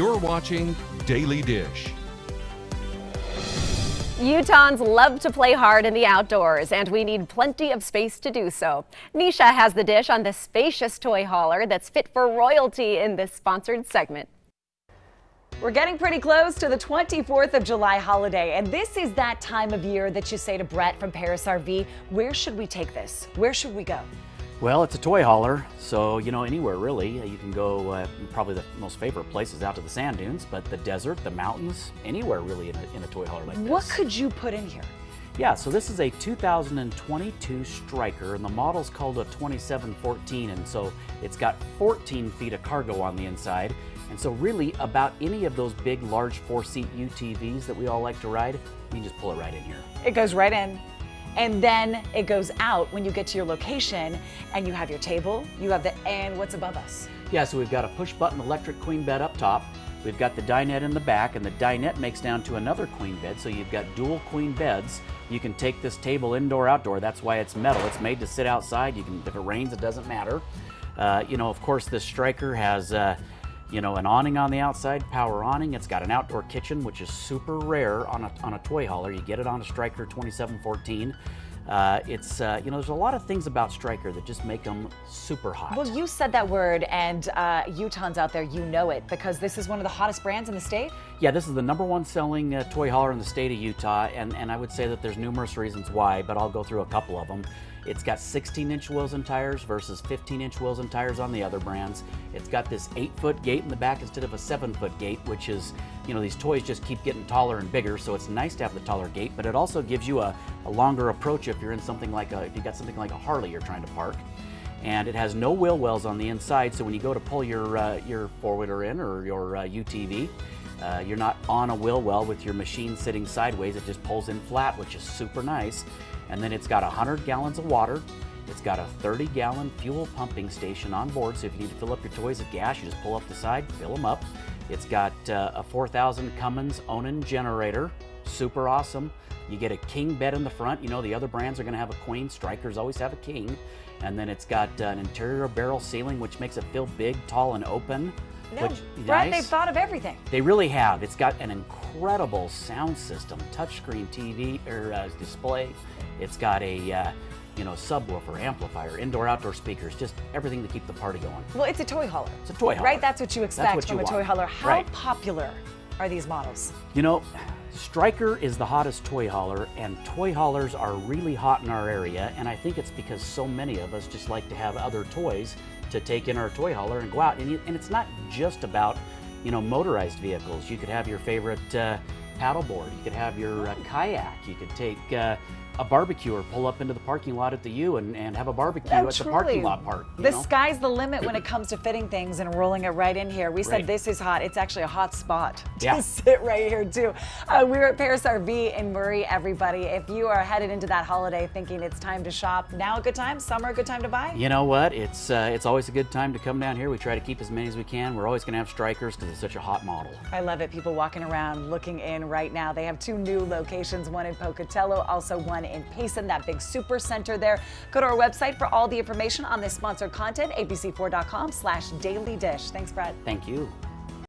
You're watching Daily Dish. Utahns love to play hard in the outdoors, and we need plenty of space to do so. Nisha has the dish on the spacious toy hauler that's fit for royalty in this sponsored segment. We're getting pretty close to the 24th of July holiday, and this is that time of year that you say to Brett from Parris RV, where should we take this? Where should we go? Well, it's a toy hauler, so anywhere really. You can go, probably the most favorite place is out to the sand dunes, but the desert, the mountains, anywhere really in a toy hauler like this. What could you put in here? Yeah, so this is a 2022 Stryker, and the model's called a 2714, and so it's got 14 feet of cargo on the inside. And so really about any of those big, large 4-seat UTVs that we all like to ride, you can just pull it right in here. It goes right in. And then it goes out when you get to your location, and you have your table, and what's above us? Yeah, so we've got a push-button electric queen bed up top. We've got the dinette in the back, and the dinette makes down to another queen bed, so you've got dual queen beds. You can take this table indoor, outdoor. That's why it's metal. It's made to sit outside. You can, if it rains, it doesn't matter. Of course, this Stryker has an awning on the outside, power awning. It's got an outdoor kitchen, which is super rare on a toy hauler. You get it on a Stryker 2714. There's a lot of things about Stryker that just make them super hot. Well, you said that word, and Utahns out there, you know it, because this is one of the hottest brands in the state? Yeah, this is the #1 selling toy hauler in the state of Utah, and I would say that there's numerous reasons why, but I'll go through a couple of them. It's got 16-inch wheels and tires versus 15-inch wheels and tires on the other brands. It's got this 8-foot gate in the back instead of a 7-foot gate, which is, these toys just keep getting taller and bigger, so it's nice to have the taller gate, but it also gives you a longer approach if you're in something like if you got something like a Harley you're trying to park. And it has no wheel wells on the inside, so when you go to pull your four-wheeler in or your UTV, you're not on a wheel well with your machine sitting sideways. It just pulls in flat, which is super nice. And then it's got 100 gallons of water. It's got a 30-gallon fuel pumping station on board, so if you need to fill up your toys with gas, you just pull up the side, fill them up. It's got a 4,000 Cummins Onan generator, super awesome. You get a king bed in the front. The other brands are going to have a queen. Strykers always have a king. And then it's got an interior barrel ceiling, which makes it feel big, tall, and open. No, Brett, they've thought of everything. They really have. It's got an incredible sound system, touchscreen TV display. It's got a subwoofer, amplifier, indoor-outdoor speakers, just everything to keep the party going. Well, it's a toy hauler. It's a toy hauler. Right? That's what you expect from a toy hauler. How popular are these models? Stryker is the hottest toy hauler, and toy haulers are really hot in our area, and I think it's because so many of us just like to have other toys to take in our toy hauler and go out. And it's not just about, motorized vehicles. You could have your favorite paddleboard. You could have your kayak. You could take a barbecue or pull up into the parking lot at the U and have a barbecue at the parking lot park. The sky's the limit when it comes to fitting things and rolling it right in here. We said this is hot. It's actually a hot spot to sit right here too. We're at Parris RV in Murray, everybody. If you are headed into that holiday thinking it's time to shop, now a good time? Summer a good time to buy? You know what? It's always a good time to come down here. We try to keep as many as we can. We're always going to have Strykers because it's such a hot model. I love it. People walking around looking in right now. They have 2 new locations, one in Pocatello, also one in Payson, that big super center there. Go to our website for all the information on this sponsored content, abc4.com/dailydish. Thanks, Brett. Thank you.